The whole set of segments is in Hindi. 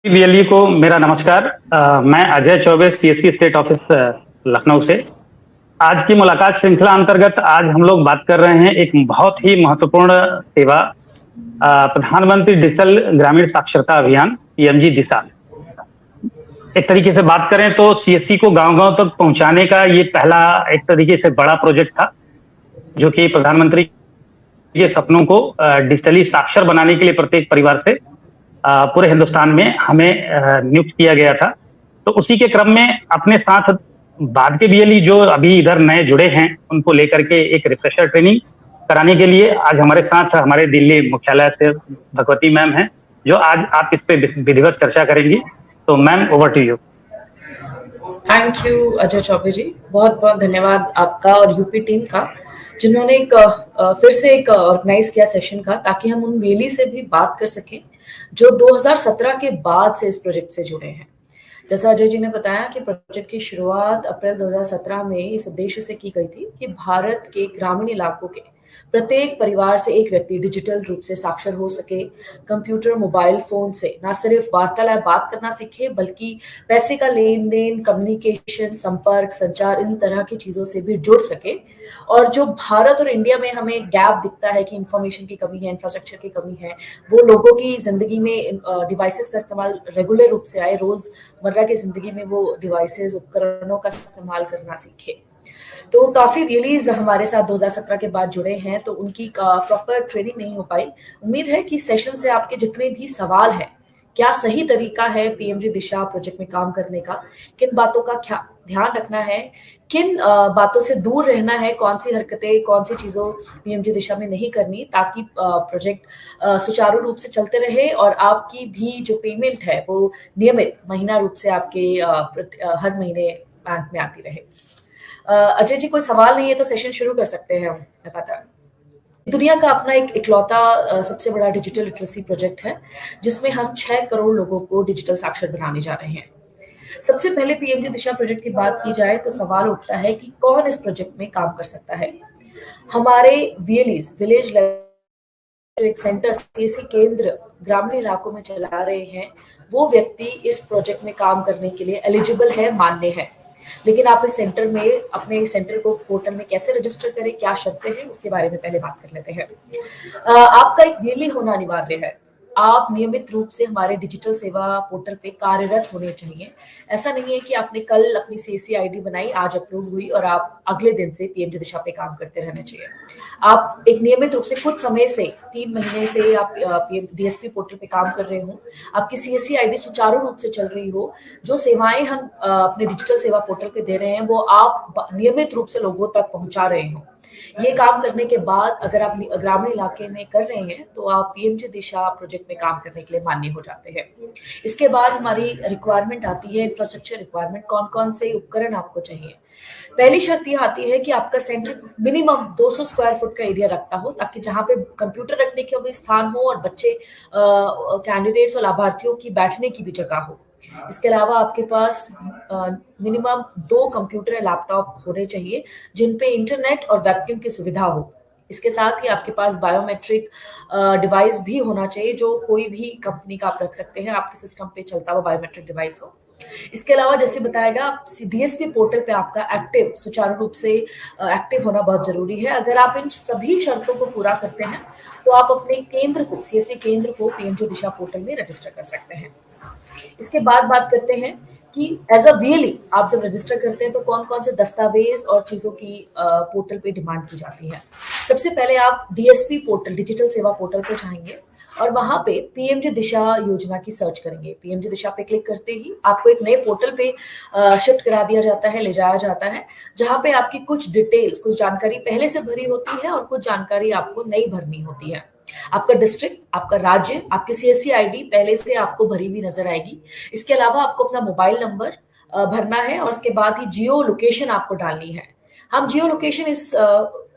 वीएलई को मेरा नमस्कार। मैं Ajay Choubey, CSC state office Lucknow से। आज की मुलाकात श्रृंखला अंतर्गत आज हम लोग बात कर रहे हैं एक बहुत ही महत्वपूर्ण सेवा, प्रधानमंत्री डिजिटल ग्रामीण साक्षरता अभियान पीएमजी दिशा। एक तरीके से बात करें तो सीएससी को गांव-गांव तक पहुंचाने का ये पहला एक तरीके से बड़ा प्रोजेक्ट था, जो कि प्रधानमंत्री के सपनों को डिजिटली साक्षर बनाने के लिए प्रत्येक परिवार से पूरे हिंदुस्तान में हमें नियुक्त किया गया था। तो उसी के क्रम में अपने साथ बाद के बीएलई जो अभी इधर नए जुड़े हैं, उनको लेकर के एक रिफ्रेशर ट्रेनिंग कराने के लिए आज हमारे साथ हमारे दिल्ली मुख्यालय से भगवती मैम हैं, जो आज आप इस पे विधिवत चर्चा करेंगी। तो ma'am, over to you. Thank you Ajay Choubey ji, बहुत बहुत धन्यवाद आपका और यूपी टीम का, जिन्होंने फिर से एक ऑर्गेनाइज किया सेशन का, ताकि हम उन वेली से भी बात कर सकें जो 2017 के बाद से इस प्रोजेक्ट से जुड़े हैं। जैसा अजय जी ने बताया कि प्रोजेक्ट की शुरुआत अप्रैल 2017 में इस उद्देश्य से की गई थी कि भारत के ग्रामीण इलाकों के प्रत्येक परिवार से एक व्यक्ति डिजिटल रूप से साक्षर हो सके, कंप्यूटर मोबाइल फोन से न सिर्फ वार्तालाप बात करना सीखे, बल्कि पैसे का लेन देन, कम्युनिकेशन, संपर्क, संचार, इन तरह की चीजों से भी जुड़ सके। और जो भारत और इंडिया में हमें गैप दिखता है कि इंफॉर्मेशन की कमी है, इंफ्रास्ट्रक्चर की कमी है, वो लोगों की जिंदगी में डिवाइसेस का इस्तेमाल रेगुलर रूप से आए, रोजमर्रा की जिंदगी में वो डिवाइसेस, उपकरणों का इस्तेमाल करना सीखे। तो काफी रिलीज हमारे साथ 2017 के बाद जुड़े हैं, तो उनकी प्रॉपर ट्रेनिंग नहीं हो पाई। उम्मीद है कि सेशन से आपके जितने भी सवाल हैं, क्या सही तरीका है पीएमजी दिशा प्रोजेक्ट में काम करने का, किन बातों का क्या ध्यान रखना है, किन बातों से दूर रहना है, कौन सी हरकतें, कौन सी चीजों पीएमजी दिशा में नहीं करनी, ताकि प्रोजेक्ट सुचारू रूप से चलते रहे और आपकी भी जो पेमेंट है वो नियमित महीना रूप से आपके हर महीने बैंक में आती रहे। अजय जी, कोई सवाल नहीं है तो सेशन शुरू कर सकते हैं हम लगातार। दुनिया का अपना एक इकलौता सबसे बड़ा डिजिटल लिटरेसी प्रोजेक्ट है, जिसमें हम 6 करोड़ लोगों को डिजिटल साक्षर बनाने जा रहे हैं। सबसे पहले पीएमजी दिशा प्रोजेक्ट की बात की जाए तो सवाल उठता है कि कौन इस प्रोजेक्ट में काम कर सकता है। हमारे वीएलईज, विलेज लेवल एक सेंटर, सीएससी केंद्र ग्रामीण इलाकों में चला रहे हैं, वो व्यक्ति इस प्रोजेक्ट में काम करने के लिए एलिजिबल है, मान्य है। लेकिन आप इस सेंटर में अपने सेंटर को पोर्टल में कैसे रजिस्टर करें, क्या शर्तें हैं, उसके बारे में पहले बात कर लेते हैं। आपका एक वीएलई होना अनिवार्य है। आप नियमित रूप से हमारे डिजिटल सेवा पोर्टल पे कार्यरत होने चाहिए। ऐसा नहीं है कि आपने कल अपनी सीएससी आईडी बनाई, आज अपलोड हुई और आप अगले दिन से पीएमजी दिशा पे काम करते रहना चाहिए। आप एक नियमित रूप से कुछ समय से 3 महीने से आप डीएसपी पोर्टल पे काम कर रहे हो, आपकी सीएससी आईडी सुचारू रूप से चल रही हो, जो सेवाएं हम अपने डिजिटल सेवा पोर्टल पे दे रहे हैं वो आप नियमित रूप से लोगों तक पहुंचा रहे हो। ये काम करने के बाद अगर आप ग्रामीण इलाके में कर रहे हैं तो आप पीएमजी दिशा प्रोजेक्ट में काम करने के लिए मान्य हो जाते हैं। इसके बाद हमारी रिक्वायरमेंट आती है, इंफ्रास्ट्रक्चर रिक्वायरमेंट, कौन कौन से उपकरण आपको चाहिए। पहली शर्त ये आती है कि आपका सेंटर मिनिमम 200 स्क्वायर फुट का एरिया रखता हो, ताकि जहां पे कंप्यूटर रखने के भी स्थान हो और बच्चे कैंडिडेट्स और लाभार्थियों की बैठने की भी जगह हो। इसके अलावा आपके पास मिनिमम 2 कंप्यूटर या लैपटॉप होने चाहिए जिन पे इंटरनेट और वेबकैम की सुविधा हो। इसके साथ ही आपके पास बायोमेट्रिक डिवाइस भी होना चाहिए, जो कोई भी कंपनी का आप रख सकते हैं, आपके सिस्टम पे चलता हुआ बायोमेट्रिक डिवाइस हो। इसके अलावा जैसे बताएगा, डीएसपी पोर्टल पे आपका एक्टिव, सुचारू रूप से एक्टिव होना बहुत जरूरी है। अगर आप इन सभी शर्तों को पूरा करते हैं तो आप अपने केंद्र को, सीएससी केंद्र को पीएमजी दिशा पोर्टल में रजिस्टर कर सकते हैं। इसके बाद बात करते हैं कि एज अ वीएलई आप जब रजिस्टर करते हैं तो कौन कौन से दस्तावेज और चीजों की पोर्टल पे डिमांड की जाती है। सबसे पहले आप डीएसपी पोर्टल, डिजिटल सेवा पोर्टल पे जाएंगे और वहां पे पीएमजी दिशा योजना की सर्च करेंगे। पीएमजी दिशा पे क्लिक करते ही आपको एक नए पोर्टल पे शिफ्ट करा दिया जाता है, ले जाया जाता है, जहां पे आपकी कुछ डिटेल्स, कुछ जानकारी पहले से भरी होती है और कुछ जानकारी आपको नई भरनी होती है। आपका डिस्ट्रिक्ट, आपका राज्य, आपकी सीएससी आईडी पहले से आपको भरी हुई नजर आएगी। इसके अलावा आपको अपना मोबाइल नंबर भरना है और उसके बाद ही जियो लोकेशन आपको डालनी है। हम जियो लोकेशन इस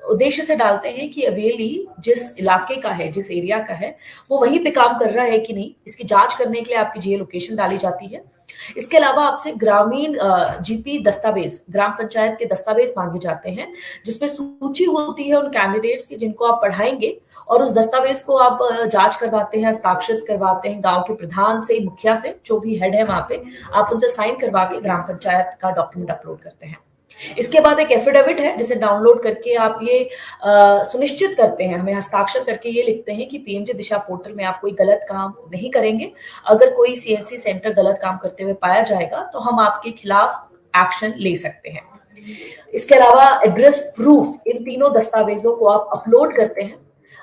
उद्देश्य से डालते हैं कि अवेली जिस इलाके का है, जिस एरिया का है, वो वहीं पे काम कर रहा है कि नहीं, इसकी जांच करने के लिए आपकी जियो लोकेशन डाली जाती है। इसके अलावा आपसे ग्रामीण जीपी दस्तावेज, ग्राम पंचायत के दस्तावेज मांगे जाते हैं, जिसमें सूची होती है उन कैंडिडेट्स की जिनको आप पढ़ाएंगे, और उस दस्तावेज को आप जांच करवाते हैं, हस्ताक्षरित करवाते हैं गांव के प्रधान से, मुखिया से, जो भी हेड है वहां पे, आप उनसे साइन करवा के ग्राम पंचायत का डॉक्यूमेंट अपलोड करते हैं। इसके बाद एक एफिडेविट है जिसे डाउनलोड करके आप ये सुनिश्चित करते हैं, हमें हस्ताक्षर करके ये लिखते हैं कि पीएमजे दिशा पोर्टल में आप कोई गलत काम नहीं करेंगे। अगर कोई सीएससी सेंटर गलत काम करते हुए पाया जाएगा तो हम आपके खिलाफ एक्शन ले सकते हैं। इसके अलावा एड्रेस प्रूफ, इन तीनों दस्तावेजों को आप अपलोड करते हैं।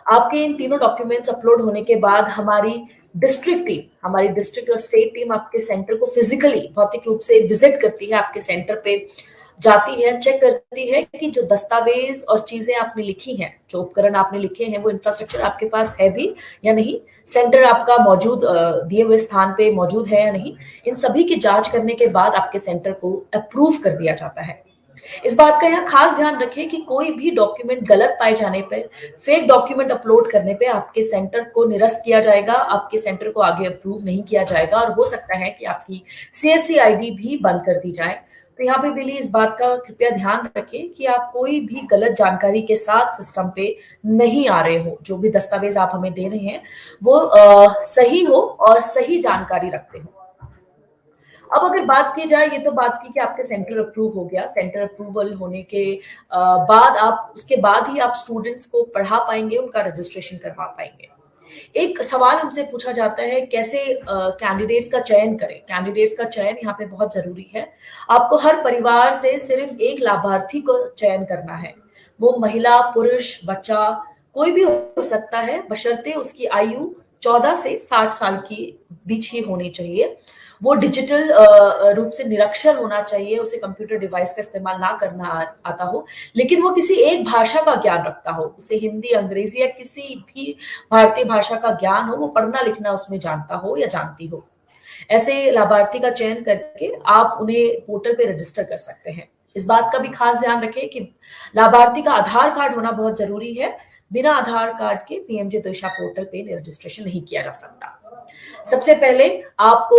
आपके इन तीनों डॉक्यूमेंट्स अपलोड होने के बाद हमारी डिस्ट्रिक्ट और स्टेट टीम आपके सेंटर को फिजिकली, भौतिक रूप से विजिट करती है, आपके सेंटर पे जाती है, चेक करती है कि जो दस्तावेज और चीजें आपने लिखी हैं, जो उपकरण आपने लिखे हैं, वो इंफ्रास्ट्रक्चर आपके पास है भी या नहीं, सेंटर आपका मौजूद दिए हुए स्थान पे मौजूद है या नहीं। इन सभी की जांच करने के बाद आपके सेंटर को अप्रूव कर दिया जाता है। इस बात का यहाँ खास ध्यान रखें कि कोई भी डॉक्यूमेंट गलत पाए जाने पर, फेक डॉक्यूमेंट अपलोड करने पे आपके सेंटर को निरस्त किया जाएगा, आपके सेंटर को आगे अप्रूव नहीं किया जाएगा, और हो सकता है कि आपकी सीएससी आईडी भी बंद कर दी जाए। तो यहाँ पे बिली इस बात का कृपया ध्यान रखें कि आप कोई भी गलत जानकारी के साथ सिस्टम पे नहीं आ रहे हो। जो भी दस्तावेज आप हमें दे रहे हैं वो सही हो और सही जानकारी रखते हो। अब अगर बात की जाए, ये तो बात की कि आपके सेंटर अप्रूव हो गया, सेंटर अप्रूवल होने के बाद आप, उसके बाद ही आप स्टूडेंट्स को पढ़ा पाएंगे, उनका रजिस्ट्रेशन करवा पाएंगे। एक सवाल हमसे पूछा जाता है, कैसे कैंडिडेट्स का चयन करें। कैंडिडेट्स का चयन यहाँ पे बहुत जरूरी है। आपको हर परिवार से सिर्फ एक लाभार्थी को चयन करना है। वो महिला, पुरुष, बच्चा कोई भी हो सकता है, बशर्ते उसकी आयु 14 से 60 साल की बीच ही होनी चाहिए। वो डिजिटल रूप से निरक्षर होना चाहिए, उसे कंप्यूटर डिवाइस का इस्तेमाल ना करना आता हो, लेकिन वो किसी एक भाषा का ज्ञान रखता हो, उसे हिंदी, अंग्रेजी या किसी भी भारतीय भाषा का ज्ञान हो, वो पढ़ना लिखना उसमें जानता हो या जानती हो। ऐसे लाभार्थी का चयन करके आप उन्हें पोर्टल पे रजिस्टर कर सकते हैं। इस बात का भी खास ध्यान रखें कि लाभार्थी का आधार कार्ड होना बहुत जरूरी है। बिना आधार कार्ड के पीएमजे दिशा पोर्टल पे रजिस्ट्रेशन नहीं किया जा सकता। सबसे पहले आपको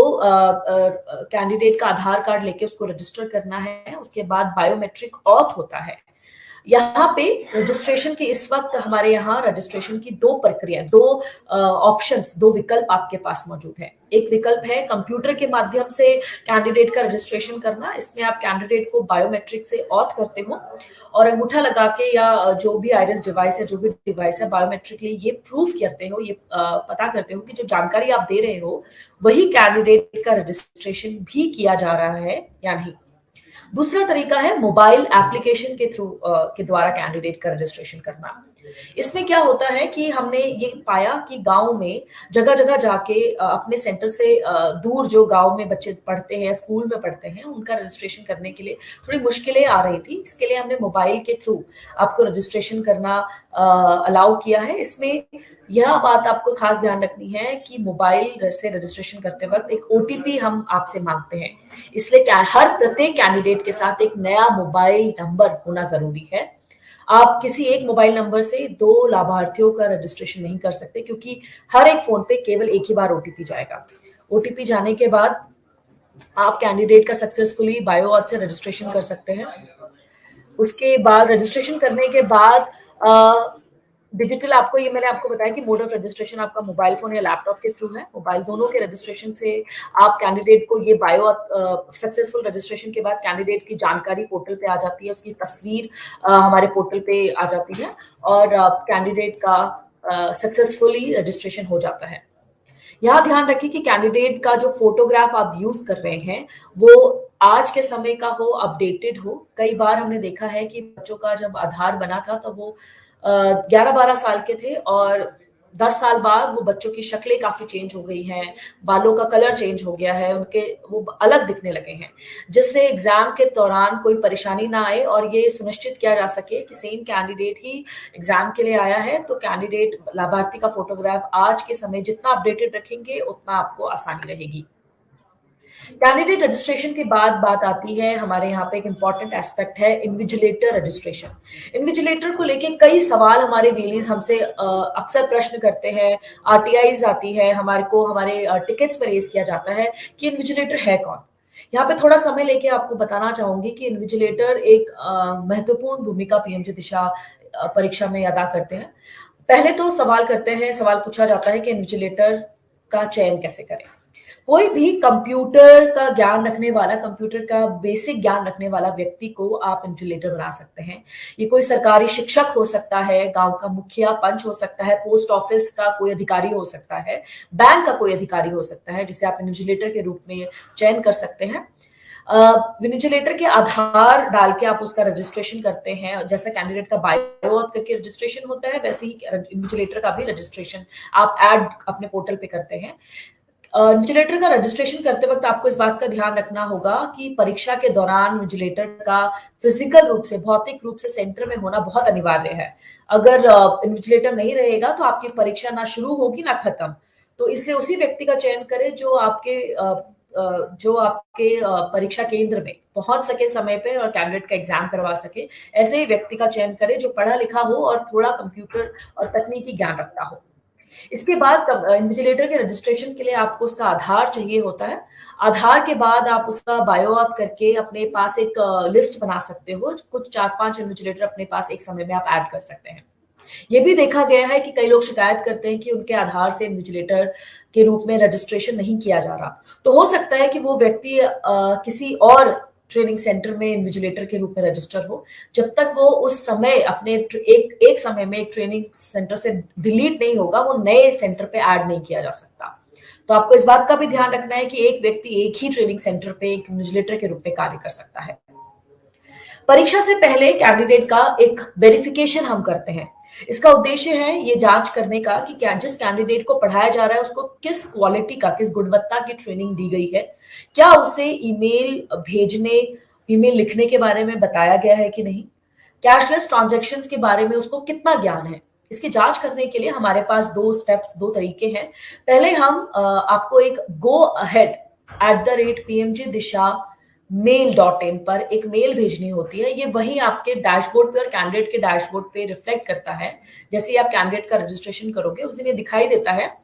कैंडिडेट का आधार कार्ड लेके उसको रजिस्टर करना है। उसके बाद बायोमेट्रिक ऑथ होता है। यहाँ पे रजिस्ट्रेशन के इस वक्त हमारे यहाँ रजिस्ट्रेशन की दो प्रक्रिया, दो ऑप्शंस, दो विकल्प आपके पास मौजूद है। एक विकल्प है कंप्यूटर के माध्यम से कैंडिडेट का रजिस्ट्रेशन करना। इसमें आप कैंडिडेट को बायोमेट्रिक से ऑथ करते हो और अंगूठा लगा के या जो भी आइरिस डिवाइस है, जो भी डिवाइस है, बायोमेट्रिकली ये प्रूफ करते हो, ये पता करते हो कि जो जानकारी आप दे रहे हो वही कैंडिडेट का रजिस्ट्रेशन भी किया जा रहा है या नहीं। दूसरा तरीका है मोबाइल एप्लीकेशन के थ्रू के द्वारा कैंडिडेट का रजिस्ट्रेशन करना। इसमें क्या होता है कि हमने ये पाया कि गांव में जगह जगह जाके अपने सेंटर से दूर जो गांव में बच्चे पढ़ते हैं, स्कूल में पढ़ते हैं, उनका रजिस्ट्रेशन करने के लिए थोड़ी मुश्किलें आ रही थी। इसके लिए हमने मोबाइल के थ्रू आपको रजिस्ट्रेशन करना अलाउ किया है। इसमें यह बात आपको खास ध्यान रखनी है कि मोबाइल से रजिस्ट्रेशन करते वक्त एक ओटीपी हम आपसे मांगते हैं, इसलिए हर प्रत्येक कैंडिडेट के साथ एक नया मोबाइल नंबर होना जरूरी है। आप किसी एक मोबाइल नंबर से दो लाभार्थियों का रजिस्ट्रेशन नहीं कर सकते, क्योंकि हर एक फोन पे केवल एक ही बार ओटीपी जाएगा। ओटीपी जाने के बाद आप कैंडिडेट का सक्सेसफुली बायो ऑथ से रजिस्ट्रेशन कर सकते हैं। उसके बाद रजिस्ट्रेशन करने के बाद डिजिटल, आपको ये मैंने आपको बताया कि मोड ऑफ रजिस्ट्रेशन आपका मोबाइल फोन या लैपटॉप के थ्रू है। मोबाइल दोनों के रजिस्ट्रेशन से आप कैंडिडेट को ये बायो सक्सेसफुल रजिस्ट्रेशन के बाद कैंडिडेट की जानकारी पोर्टल पे आ जाती है, उसकी तस्वीर हमारे पोर्टल पे आ जाती है और कैंडिडेट का सक्सेसफुली रजिस्ट्रेशन हो जाता है। यहाँ ध्यान रखिए कि कैंडिडेट का जो फोटोग्राफ आप यूज कर रहे हैं वो आज के समय का हो, अपडेटेड हो। कई बार हमने देखा है कि बच्चों का जब आधार बना था तो वो 11-12 साल के थे और 10 साल बाद वो बच्चों की शक्लें काफी चेंज हो गई हैं, बालों का कलर चेंज हो गया है, उनके वो अलग दिखने लगे हैं, जिससे एग्जाम के दौरान कोई परेशानी ना आए और ये सुनिश्चित किया जा सके कि सेम कैंडिडेट ही एग्जाम के लिए आया है। तो कैंडिडेट लाभार्थी का फोटोग्राफ आज के समय जितना अपडेटेड रखेंगे उतना आपको आसानी रहेगी। कैंडिडेट रजिस्ट्रेशन के बाद बात आती है, हमारे यहाँ पे एक इंपॉर्टेंट एस्पेक्ट है इन्विजिलेटर रजिस्ट्रेशन। इन्विजिलेटर को लेके कई सवाल हमारे वेलीज हमसे अक्सर प्रश्न करते हैं, आरटीआईज आती है हमारे को, हमारे टिकट्स पर रेज किया जाता है कि इन्विजिलेटर है कौन। यहाँ पे थोड़ा समय लेके आपको बताना चाहूंगी कि इन्विजिलेटर एक महत्वपूर्ण भूमिका पीएमजी दिशा परीक्षा में अदा करते हैं। पहले तो सवाल पूछा जाता है कि इन्विजिलेटर का चयन कैसे करें। कोई भी कंप्यूटर का ज्ञान रखने वाला, कंप्यूटर का बेसिक ज्ञान रखने वाला व्यक्ति को आप इन्विजिलेटर बना सकते हैं। ये कोई सरकारी शिक्षक हो सकता है, गांव का मुखिया पंच हो सकता है, पोस्ट ऑफिस का कोई अधिकारी हो सकता है, बैंक का कोई अधिकारी हो सकता है, जिसे आप इन्विजिलेटर के रूप में चयन कर सकते हैं। इन्विजिलेटर के आधार डाल के आप उसका रजिस्ट्रेशन करते हैं। जैसा कैंडिडेट का बायो करके रजिस्ट्रेशन होता है, वैसे ही इन्विजिलेटर का भी रजिस्ट्रेशन आप ऐड अपने पोर्टल पे करते हैं। इन्विजिलेटर का रजिस्ट्रेशन करते वक्त आपको इस बात का ध्यान रखना होगा कि परीक्षा के दौरान इन्विजिलेटर का फिजिकल रूप से, भौतिक रूप से सेंटर में होना बहुत अनिवार्य है। अगर इन्विजिलेटर नहीं रहेगा तो आपकी परीक्षा ना शुरू होगी ना खत्म। तो इसलिए उसी व्यक्ति का चयन करें जो आपके परीक्षा केंद्र में पहुंच सके समय पे और कैंडिडेट का एग्जाम करवा सके। ऐसे ही व्यक्ति का चयन करें जो पढ़ा लिखा हो और थोड़ा कंप्यूटर और तकनीकी ज्ञान रखता हो। इसके बाद इन्विजिलेटर के रजिस्ट्रेशन के लिए आपको उसका आधार चाहिए होता है। आधार के बाद आप उसका बायो ऑथ करके अपने पास एक लिस्ट बना सकते हो। कुछ 4-5 इन्विजिलेटर अपने पास एक समय में आप ऐड कर सकते हैं। ये भी देखा गया है कि कई लोग शिकायत करते हैं कि उनके आधार से इन्विजिलेटर के रूप में रजिस्ट्रेशन नहीं किया जा रहा। तो हो सकता है कि वो व्यक्ति किसी और ट्रेनिंग सेंटर में इन्विजिलेटर के रूप में रजिस्टर हो। जब तक वो उस समय अपने एक समय में एक ट्रेनिंग सेंटर से डिलीट नहीं होगा, वो नए सेंटर पे ऐड नहीं किया जा सकता। तो आपको इस बात का भी ध्यान रखना है कि एक व्यक्ति एक ही ट्रेनिंग सेंटर पे एक इन्विजिलेटर के रूप में कार्य कर सकता है। परीक्षा से पहले कैंडिडेट का एक वेरिफिकेशन हम करते हैं। इसका उद्देश्य है ये जांच करने का कि जिस कैंडिडेट को पढ़ाया जा रहा है उसको किस क्वालिटी का, किस गुणवत्ता की ट्रेनिंग दी गई है। क्या उसे ईमेल भेजने, ईमेल लिखने के बारे में बताया गया है कि नहीं। कैशलेस ट्रांजैक्शंस के बारे में उसको कितना ज्ञान है। इसकी जांच करने के लिए हमारे पास दो तरीके हैं। पहले हम आपको एक goahead@pmgdisha.mail.in पर एक मेल भेजनी होती है। ये वही आपके डैशबोर्ड पे और कैंडिडेट के डैशबोर्ड पे रिफ्लेक्ट करता है। जैसे ही आप कैंडिडेट का रजिस्ट्रेशन करोगे उस दिन ये दिखाई देता है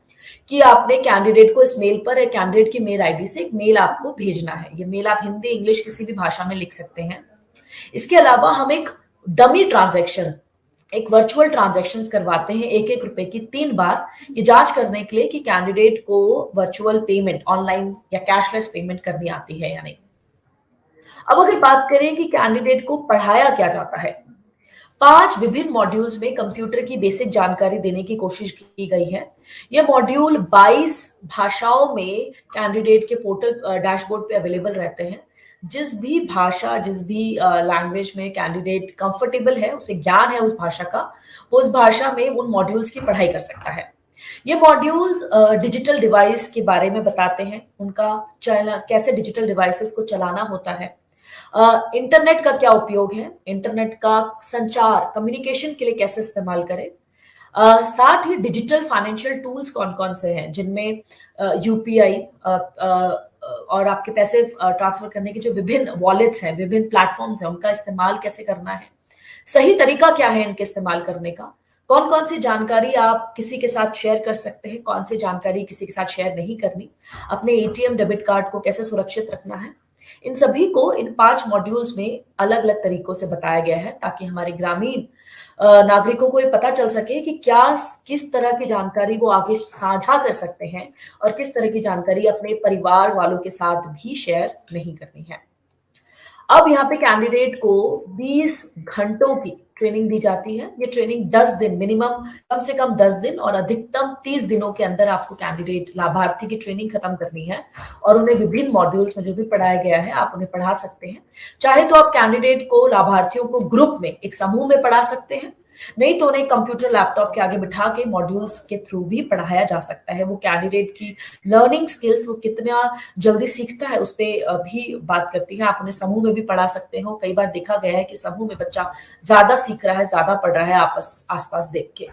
कि आपने कैंडिडेट को इस मेल पर, कैंडिडेट की मेल आईडी से एक मेल आपको भेजना है। ये मेल आप हिंदी, इंग्लिश किसी भी भाषा में लिख सकते हैं। इसके अलावा हम एक डमी ट्रांजैक्शन, एक वर्चुअल ट्रांजैक्शन करवाते हैं 1-1 रुपए की 3 बार, ये जांच करने के लिए कि कैंडिडेट को वर्चुअल पेमेंट, ऑनलाइन या कैशलेस पेमेंट करनी आती है या नहीं। अब अगर बात करें कि कैंडिडेट को पढ़ाया क्या जाता है, 5 विभिन्न मॉड्यूल्स में कंप्यूटर की बेसिक जानकारी देने की कोशिश की गई है। यह मॉड्यूल 22 भाषाओं में कैंडिडेट के पोर्टल डैशबोर्ड पे अवेलेबल रहते हैं। जिस भी भाषा, जिस भी लैंग्वेज में कैंडिडेट कंफर्टेबल है, उसे ज्ञान है उस भाषा का, वो उस भाषा में उन मॉड्यूल्स की पढ़ाई कर सकता है। ये मॉड्यूल्स डिजिटल डिवाइस के बारे में बताते हैं, उनका कैसे डिजिटल डिवाइसेस को चलाना होता है, इंटरनेट का क्या उपयोग है, इंटरनेट का संचार, कम्युनिकेशन के लिए कैसे इस्तेमाल करें। साथ ही डिजिटल फाइनेंशियल टूल्स कौन कौन से हैं, जिनमें यूपीआई और आपके पैसे ट्रांसफर करने के जो विभिन्न वॉलेट्स हैं, विभिन्न प्लेटफॉर्म्स हैं, उनका इस्तेमाल कैसे करना है, सही तरीका क्या है इनके इस्तेमाल करने का, कौन कौन सी जानकारी आप किसी के साथ शेयर कर सकते हैं, कौन सी जानकारी किसी के साथ शेयर नहीं करनी, अपने एटीएम डेबिट कार्ड को कैसे सुरक्षित रखना है। इन सभी को इन 5 मॉड्यूल्स में अलग अलग तरीकों से बताया गया है, ताकि हमारे ग्रामीण नागरिकों को ये पता चल सके कि किस तरह की जानकारी वो आगे साझा कर सकते हैं और किस तरह की जानकारी अपने परिवार वालों के साथ भी शेयर नहीं करनी है। अब यहाँ पे कैंडिडेट को 20 घंटों की ट्रेनिंग दी जाती है। ये ट्रेनिंग 10 दिन, मिनिमम कम से कम 10 दिन और अधिकतम 30 दिनों के अंदर आपको कैंडिडेट लाभार्थी की ट्रेनिंग खत्म करनी है और उन्हें विभिन्न मॉड्यूल्स में जो भी पढ़ाया गया है आप उन्हें पढ़ा सकते हैं। चाहे तो आप कैंडिडेट को, लाभार्थियों को ग्रुप में, एक समूह में पढ़ा सकते हैं, नहीं तो उन्हें कंप्यूटर लैपटॉप के आगे बिठा के मॉड्यूल्स के थ्रू भी पढ़ाया जा सकता है। वो कैंडिडेट की लर्निंग स्किल्स, वो कितना जल्दी सीखता है, उस पर भी बात करती है। आप उन्हें समूह में भी पढ़ा सकते हो। कई बार देखा गया है कि समूह में बच्चा ज्यादा सीख रहा है, ज्यादा पढ़ रहा है आसपास देख के।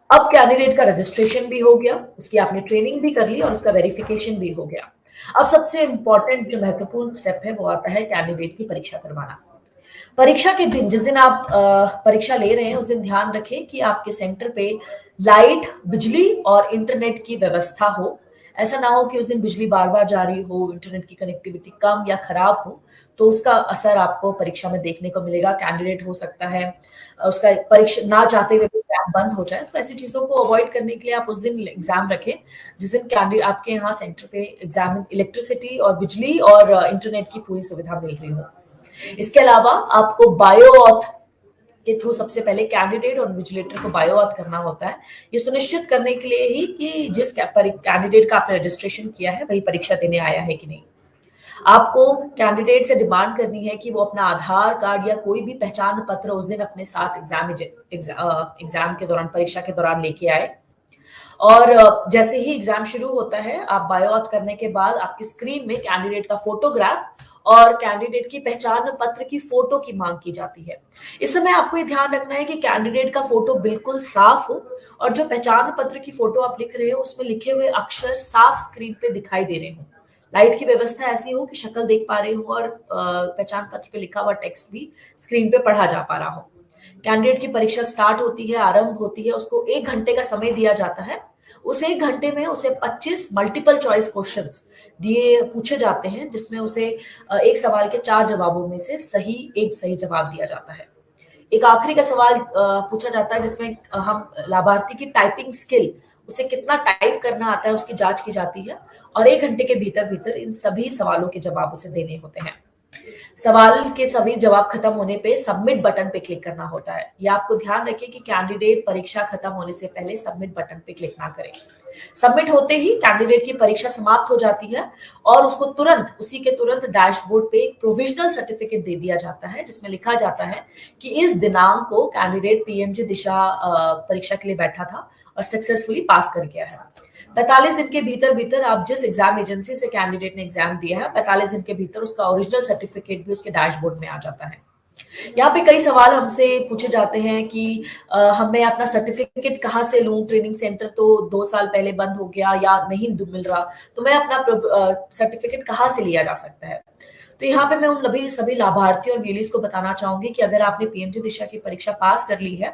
अब कैंडिडेट का रजिस्ट्रेशन भी हो गया, उसकी आपने ट्रेनिंग भी कर ली और उसका वेरिफिकेशन भी हो गया। अब सबसे इंपॉर्टेंट जो महत्वपूर्ण स्टेप है वो आता है कैंडिडेट की परीक्षा करवाना। परीक्षा के दिन, जिस दिन आप परीक्षा ले रहे हैं, उस दिन ध्यान रखें कि आपके सेंटर पे लाइट, बिजली और इंटरनेट की व्यवस्था हो। ऐसा ना हो कि उस दिन बिजली बार बार जा रही हो, इंटरनेट की कनेक्टिविटी कम या खराब हो, तो उसका असर आपको परीक्षा में देखने को मिलेगा। कैंडिडेट हो सकता है उसका परीक्षा ना चाहते हुए भी एग्जाम बंद हो जाए, तो ऐसी चीजों को अवॉइड करने के लिए आप उस दिन एग्जाम रखें जिस दिन कैंडिडेट आपके यहाँ सेंटर पे एग्जाम इलेक्ट्रिसिटी और बिजली और इंटरनेट की पूरी सुविधा मिल रही हो। इसके अलावा आपको बायो ऑथ के थ्रू सबसे पहले कैंडिडेट और विजिलेटर को बायो ऑथ करना होता है, ये सुनिश्चित करने के लिए ही कि जिस कैंडिडेट का आपने रजिस्ट्रेशन किया है वही परीक्षा देने आया है कि नहीं। आपको कैंडिडेट से डिमांड करनी है कि वो अपना आधार कार्ड या कोई भी पहचान पत्र उस दिन अपने साथ एग्जाम के दौरान, परीक्षा के दौरान लेके आए। और जैसे ही एग्जाम शुरू होता है, आप बायो ऑथ करने के बाद आपकी स्क्रीन में कैंडिडेट का फोटोग्राफ और कैंडिडेट की पहचान पत्र की फोटो की मांग की जाती है। इस समय आपको ये ध्यान रखना है कि कैंडिडेट का फोटो बिल्कुल साफ हो और जो पहचान पत्र की फोटो आप लिख रहे हो उसमें लिखे हुए अक्षर साफ स्क्रीन पे दिखाई दे रहे हो। लाइट की व्यवस्था ऐसी हो कि शक्ल देख पा रहे हो और पहचान पत्र पे लिखा हुआ टेक्स्ट भी स्क्रीन पे पढ़ा जा पा रहा हो। कैंडिडेट की परीक्षा स्टार्ट होती है, आरंभ होती है, उसको 1 घंटे का समय दिया जाता है। उस 1 घंटे में उसे 25 मल्टीपल चॉइस क्वेश्चंस पूछे जाते हैं, जिसमें उसे एक सवाल के 4 जवाबों में से एक सही जवाब दिया जाता है। एक आखिरी का सवाल पूछा जाता है जिसमें हम लाभार्थी की टाइपिंग स्किल, उसे कितना टाइप करना आता है, उसकी जांच की जाती है और 1 घंटे के भीतर भीतर इन सभी सवालों के जवाब उसे देने होते हैं। सवाल के सभी जवाब खत्म होने पे सबमिट बटन पे क्लिक करना होता है। ये आपको ध्यान रखें कि कैंडिडेट परीक्षा खत्म होने से पहले सबमिट बटन पे क्लिक ना करें। सबमिट होते ही कैंडिडेट की परीक्षा समाप्त हो जाती है और उसको उसी के तुरंत डैशबोर्ड पे एक प्रोविजनल सर्टिफिकेट दे दिया जाता है, जिसमें लिखा जाता है कि इस दिनांक को कैंडिडेट पीएमजी दिशा परीक्षा के लिए बैठा था और सक्सेसफुली पास कर गया है। 45 दिन के भीतर भीतर आप जिस एग्जाम एजेंसी से कैंडिडेट ने एग्जाम दिया है, 45 दिन के भीतर उसका ओरिजिनल सर्टिफिकेट भी उसके डैशबोर्ड में आ जाता है। यहाँ पे कई सवाल हमसे पूछे जाते हैं कि हमें अपना सर्टिफिकेट कहाँ से लूं, ट्रेनिंग सेंटर तो 2 साल पहले बंद हो गया या नहीं मिल रहा, तो मैं अपना सर्टिफिकेट कहाँ से लिया जा सकता है। तो यहाँ पे मैं उन सभी लाभार्थियों और वीलीज को बताना चाहूंगी कि अगर आपने पीएमजी दिशा की परीक्षा पास कर ली है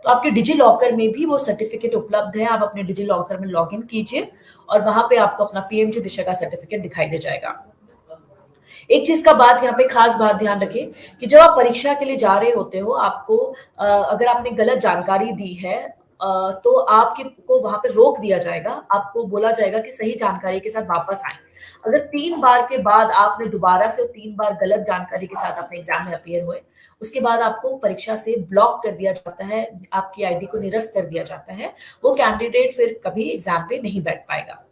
तो आपके डिजी लॉकर में भी वो सर्टिफिकेट उपलब्ध है। आप अपने डिजी लॉकर में लॉग इन कीजिए और वहां पे आपको अपना पीएमजी दिशा का सर्टिफिकेट दिखाई दे जाएगा। एक चीज का बात यहाँ पे खास बात ध्यान रखें कि जब आप परीक्षा के लिए जा रहे होते हो, आपको अगर आपने गलत जानकारी दी है तो आपको वहां पे रोक दिया जाएगा। आपको बोला जाएगा कि सही जानकारी के साथ वापस आए। अगर 3 बार के बाद आपने दोबारा से 3 बार गलत जानकारी के साथ अपने एग्जाम में अपीयर हुए, उसके बाद आपको परीक्षा से ब्लॉक कर दिया जाता है, आपकी आईडी को निरस्त कर दिया जाता है। वो कैंडिडेट फिर कभी एग्जाम पे नहीं बैठ पाएगा।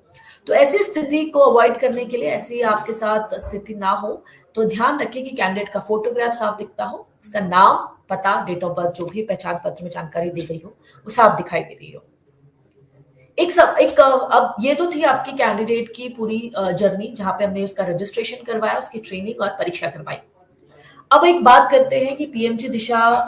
तो ऐसी स्थिति को अवॉइड करने के लिए, ऐसी आपके साथ स्थिति ना हो, तो ध्यान रखें कि कैंडिडेट का फोटोग्राफ साफ दिखता हो, उसका नाम, पता, डेट ऑफ बर्थ, जो भी पहचान पत्र में जानकारी दी गई हो वो साफ दिखाई दे रही हो। अब ये तो थी आपकी कैंडिडेट की पूरी जर्नी, जहां पे हमने उसका रजिस्ट्रेशन करवाया, उसकी ट्रेनिंग और परीक्षा करवाई। अब एक बात करते हैं कि पीएमजी दिशा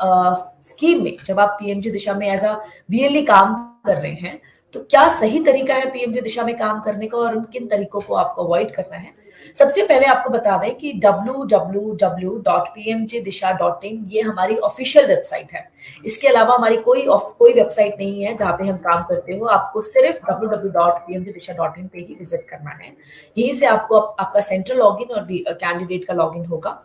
स्कीम में जब आप पीएमजी दिशा में एज अ वीएलई काम कर रहे हैं तो क्या सही तरीका है पीएमजी दिशा में काम करने का और किन तरीकों को आपको अवॉइड करना है। सबसे पहले आपको बता दें कि www.pmjdisha.in ये हमारी ऑफिशियल वेबसाइट है। इसके अलावा हमारी कोई वेबसाइट नहीं है जहाँ पे हम काम करते हो। आपको सिर्फ www.pmjdisha.in पे ही विजिट करना है। यहीं से आपको आपका सेंट्रल लॉगिन और कैंडिडेट का लॉगिन होगा।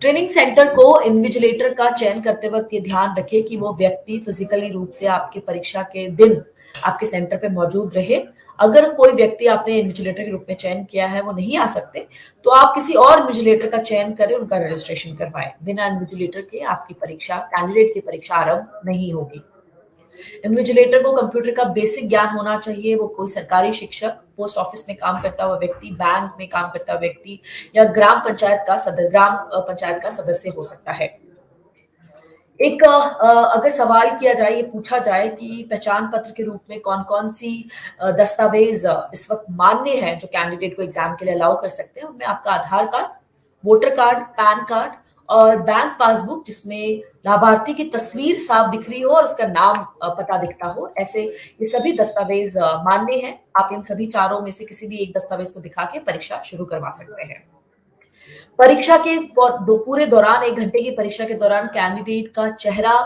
ट्रेनिंग सेंटर को इन्विजिलेटर का चयन करते वक्त ये ध्यान रखें कि वो व्यक्ति फिजिकली रूप से आपकी परीक्षा के दिन आपके सेंटर पे मौजूद रहे। अगर कोई व्यक्ति आपने इन्विजिलेटर के रूप में चयन किया है वो नहीं आ सकते, तो आप किसी और इन्विजिलेटर का चयन करें, उनका रजिस्ट्रेशन करवाएं। बिना इन्विजिलेटर के आपकी परीक्षा, कैंडिडेट की परीक्षा आरंभ नहीं होगी। इन्विजिलेटर को कंप्यूटर का बेसिक ज्ञान होना चाहिए। वो कोई सरकारी शिक्षक, पोस्ट ऑफिस में काम करता हुआ व्यक्ति, बैंक में काम करता हुआ व्यक्ति या ग्राम पंचायत का सदस्य हो सकता है। अगर सवाल किया जाए, ये पूछा जाए कि पहचान पत्र के रूप में कौन कौन सी दस्तावेज इस वक्त मान्य है जो कैंडिडेट को एग्जाम के लिए अलाउ कर सकते हैं, उनमें आपका Aadhaar card, voter card, PAN card और बैंक पासबुक जिसमें लाभार्थी की तस्वीर साफ दिख रही हो और उसका नाम पता दिखता हो, ऐसे ये सभी दस्तावेज मान्य हैं। आप इन सभी चारों में से किसी भी एक दस्तावेज को दिखा के परीक्षा शुरू करवा सकते हैं। परीक्षा के पूरे दौरान 1 घंटे की परीक्षा के दौरान कैंडिडेट का चेहरा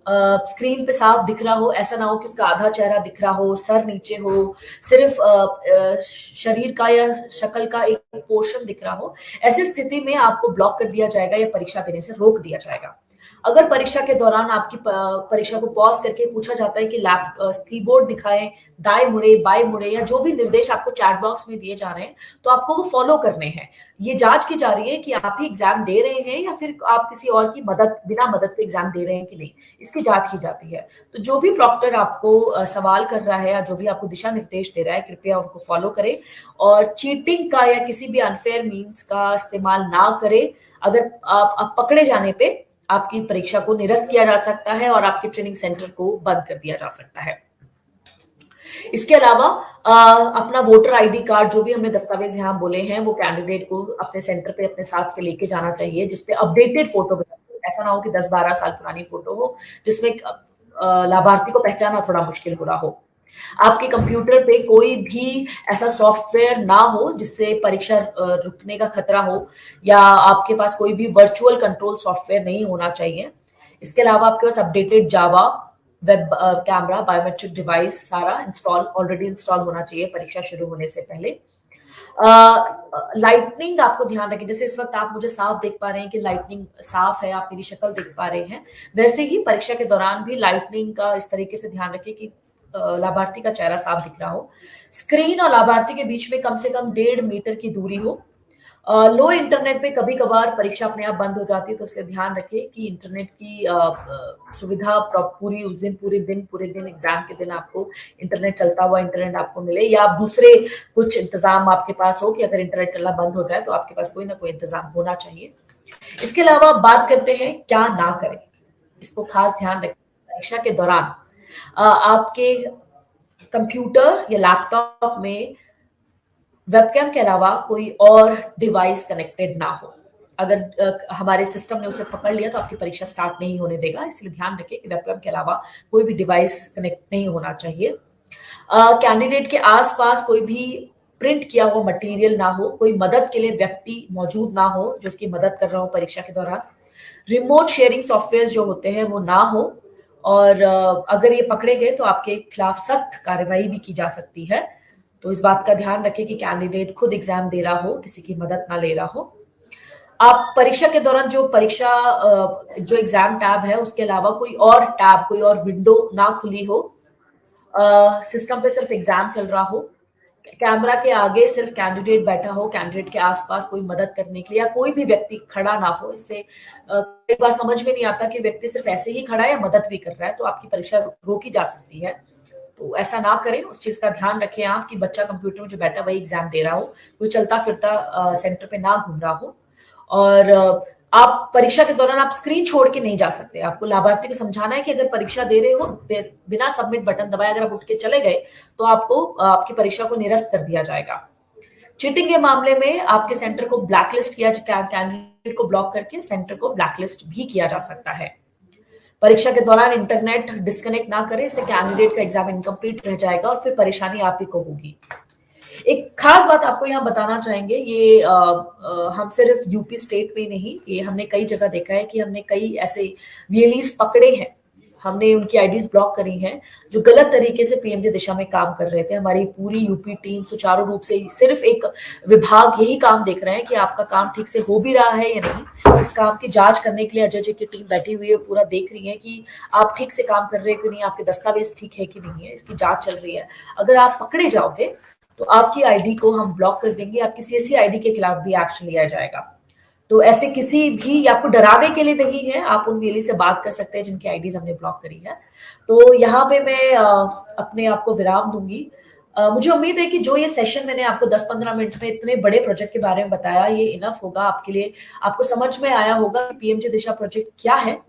स्क्रीन पे साफ दिख रहा हो, ऐसा ना हो कि उसका आधा चेहरा दिख रहा हो, सर नीचे हो, सिर्फ शरीर का या शक्ल का एक पोर्शन दिख रहा हो। ऐसी स्थिति में आपको ब्लॉक कर दिया जाएगा या परीक्षा देने से रोक दिया जाएगा। अगर परीक्षा के दौरान आपकी परीक्षा को पॉज करके पूछा जाता है कि कीबोर्ड दिखाएं, दाएं मुड़े, बाएं मुड़े, या जो भी निर्देश आपको चैट बॉक्स में दिए जा रहे हैं तो आपको वो फॉलो करने हैं। ये जांच की जा रही है कि आप ही एग्जाम दे रहे हैं या फिर आप किसी और की बिना मदद के एग्जाम दे रहे हैं कि नहीं, इसकी जांच की जाती है। तो जो भी प्रॉक्टर आपको सवाल कर रहा है या जो भी आपको दिशा निर्देश दे रहा है, कृपया उनको फॉलो करें और चीटिंग का या किसी भी अनफेयर मीन्स का इस्तेमाल ना करें। अगर आप पकड़े जाने पे आपकी परीक्षा को निरस्त किया जा सकता है और आपके ट्रेनिंग सेंटर को बंद कर दिया जा सकता है। इसके अलावा अपना वोटर आईडी कार्ड, जो भी हमने दस्तावेज यहाँ बोले हैं, वो कैंडिडेट को अपने सेंटर पे अपने साथ पे लेके जाना चाहिए, जिसपे अपडेटेड फोटो, ऐसा ना हो कि 10-12 साल पुरानी फोटो हो जिसमें लाभार्थी को पहचानना थोड़ा मुश्किल हो रहा हो। आपके कंप्यूटर पे कोई भी ऐसा सॉफ्टवेयर ना हो जिससे परीक्षा रुकने का खतरा हो, या आपके पास कोई भी वर्चुअल कंट्रोल सॉफ्टवेयर नहीं होना चाहिए। इसके अलावा आपके पास अपडेटेड जावा, वेब कैमरा, बायोमेट्रिक डिवाइस सारा ऑलरेडी इंस्टॉल होना चाहिए परीक्षा शुरू होने से पहले। लाइटनिंग आपको ध्यान रखें, जैसे इस वक्त आप मुझे साफ देख पा रहे हैं कि लाइटनिंग साफ है, आप मेरी शक्ल देख पा रहे हैं, वैसे ही परीक्षा के दौरान भी लाइटनिंग का इस तरीके से ध्यान रखें कि लाभार्थी का चेहरा साफ दिख रहा हो। स्क्रीन और लाभार्थी के बीच में कम से कम 1.5 मीटर की दूरी हो। लो इंटरनेट पे कभी कभार परीक्षा अपने आप बंद हो जाती है, तो इसलिए ध्यान रखें कि इंटरनेट की सुविधा पूरी उस दिन पूरे दिन एग्जाम के दिन आपको इंटरनेट चलता हुआ इंटरनेट आपको मिले, या आप दूसरे कुछ इंतजाम आपके पास हो कि अगर इंटरनेट चलना बंद हो जाए तो आपके पास कोई ना कोई इंतजाम होना चाहिए। इसके अलावा बात करते हैं क्या ना करें, इसको खास ध्यान रखें। परीक्षा के दौरान आपके कंप्यूटर या लैपटॉप में वेबकैम के अलावा कोई और डिवाइस कनेक्टेड ना हो। अगर हमारे सिस्टम ने उसे पकड़ लिया तो आपकी परीक्षा स्टार्ट नहीं होने देगा, इसलिए ध्यान रखें कि वेबकैम के अलावा कोई भी डिवाइस कनेक्ट नहीं होना चाहिए। कैंडिडेट के आसपास कोई भी प्रिंट किया हुआ मटेरियल ना हो, कोई मदद के लिए व्यक्ति मौजूद ना हो जो उसकी मदद कर रहा हो परीक्षा के दौरान। रिमोट शेयरिंग सॉफ्टवेयर जो होते हैं वो ना हो, और अगर ये पकड़े गए तो आपके खिलाफ सख्त कार्रवाई भी की जा सकती है। तो इस बात का ध्यान रखें कि कैंडिडेट खुद एग्जाम दे रहा हो, किसी की मदद ना ले रहा हो। आप परीक्षा के दौरान जो एग्जाम टैब है उसके अलावा कोई और टैब, कोई और विंडो ना खुली हो। सिस्टम पे सिर्फ एग्जाम चल रहा हो, कैमरा के आगे सिर्फ कैंडिडेट बैठा हो, कैंडिडेट के आसपास कोई मदद करने के लिए या कोई भी व्यक्ति खड़ा ना हो। इससे कई बार समझ में नहीं आता कि व्यक्ति सिर्फ ऐसे ही खड़ा है या मदद भी कर रहा है, तो आपकी परीक्षा रोकी जा सकती है। तो ऐसा ना करें, उस चीज का ध्यान रखें आप कि बच्चा कंप्यूटर में जो बैठा वही एग्जाम दे रहा हो, कोई चलता फिरता सेंटर पे ना घूम रहा हो। और आप परीक्षा के दौरान आप स्क्रीन छोड़ के नहीं जा सकते। आपको लाभार्थी को समझाना है कि अगर परीक्षा दे रहे हो बिना सबमिट बटन दबाए अगर आप उठ के चले गए तो आपको आपकी परीक्षा को निरस्त कर दिया जाएगा। चीटिंग के मामले में आपके सेंटर को ब्लैकलिस्ट किया, कैंडिडेट को ब्लॉक करके सेंटर को ब्लैकलिस्ट भी किया जा सकता है। परीक्षा के दौरान इंटरनेट डिस्कनेक्ट ना करें, इससे कैंडिडेट का एग्जाम इनकम्प्लीट रह जाएगा और फिर परेशानी आप ही को होगी। एक खास बात आपको यहाँ बताना चाहेंगे, ये हम सिर्फ यूपी स्टेट में नहीं, ये हमने कई जगह देखा है कि हमने कई ऐसे वीएलईज पकड़े हैं, हमने उनकी आईडीज ब्लॉक करी हैं जो गलत तरीके से पीएमजे दिशा में काम कर रहे थे। हमारी पूरी यूपी टीम सुचारू रूप से, सिर्फ एक विभाग यही काम देख रहे हैं कि आपका काम ठीक से हो भी रहा है या नहीं। इस काम की जांच करने के लिए अजय जी की टीम बैठी हुई है, पूरा देख रही है कि आप ठीक से काम कर रहे हैं कि नहीं, आपके दस्तावेज ठीक है कि नहीं है, इसकी जांच चल रही है। अगर आप पकड़े जाओगे तो आपकी आईडी को हम ब्लॉक कर देंगे, आपकी सीएससी आईडी के खिलाफ भी एक्शन लिया जाएगा। तो ऐसे किसी भी आपको डराने के लिए नहीं है, आप उन वीएलई से बात कर सकते हैं जिनकी आईडीज हमने ब्लॉक करी है। तो यहाँ पे मैं अपने आप को विराम दूंगी। मुझे उम्मीद है कि जो ये सेशन मैंने आपको 10-15 मिनट में इतने बड़े प्रोजेक्ट के बारे में बताया, ये इनफ होगा आपके लिए। आपको समझ में आया होगा कि पीएमजे दिशा प्रोजेक्ट क्या है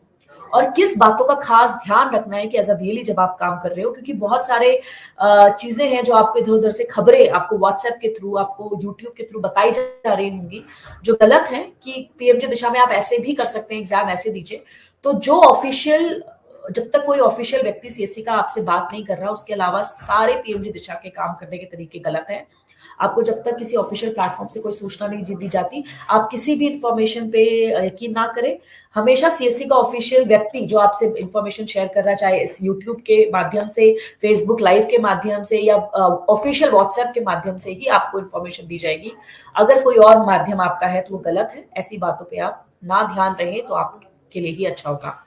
और किस बातों का खास ध्यान रखना है कि एज अ वीएलई जब आप काम कर रहे हो, क्योंकि बहुत सारे चीजें हैं जो आपको इधर उधर से खबरें आपको व्हाट्सएप के थ्रू, आपको यूट्यूब के थ्रू बताई जा रही होंगी जो गलत है कि पीएमजे दिशा में आप ऐसे भी कर सकते हैं, एग्जाम ऐसे दीजिए। तो जो ऑफिशियल, जब तक कोई ऑफिशियल व्यक्ति सीएससी का आपसे बात नहीं कर रहा, उसके अलावा सारे पीएमजे दिशा के काम करने के तरीके गलत हैं। आपको जब तक किसी ऑफिशियल प्लेटफॉर्म से कोई सूचना नहीं दी जाती, आप किसी भी इंफॉर्मेशन पे यकीन ना करें। हमेशा सीएससी का ऑफिशियल व्यक्ति जो आपसे इंफॉर्मेशन शेयर कर रहा है, चाहे इस यूट्यूब के माध्यम से, फेसबुक लाइव के माध्यम से या ऑफिशियल व्हाट्सएप के माध्यम से ही आपको इंफॉर्मेशन दी जाएगी। अगर कोई और माध्यम आपका है तो वो गलत है। ऐसी बातों पे आप ना ध्यान रहे तो आपके लिए ही अच्छा होगा।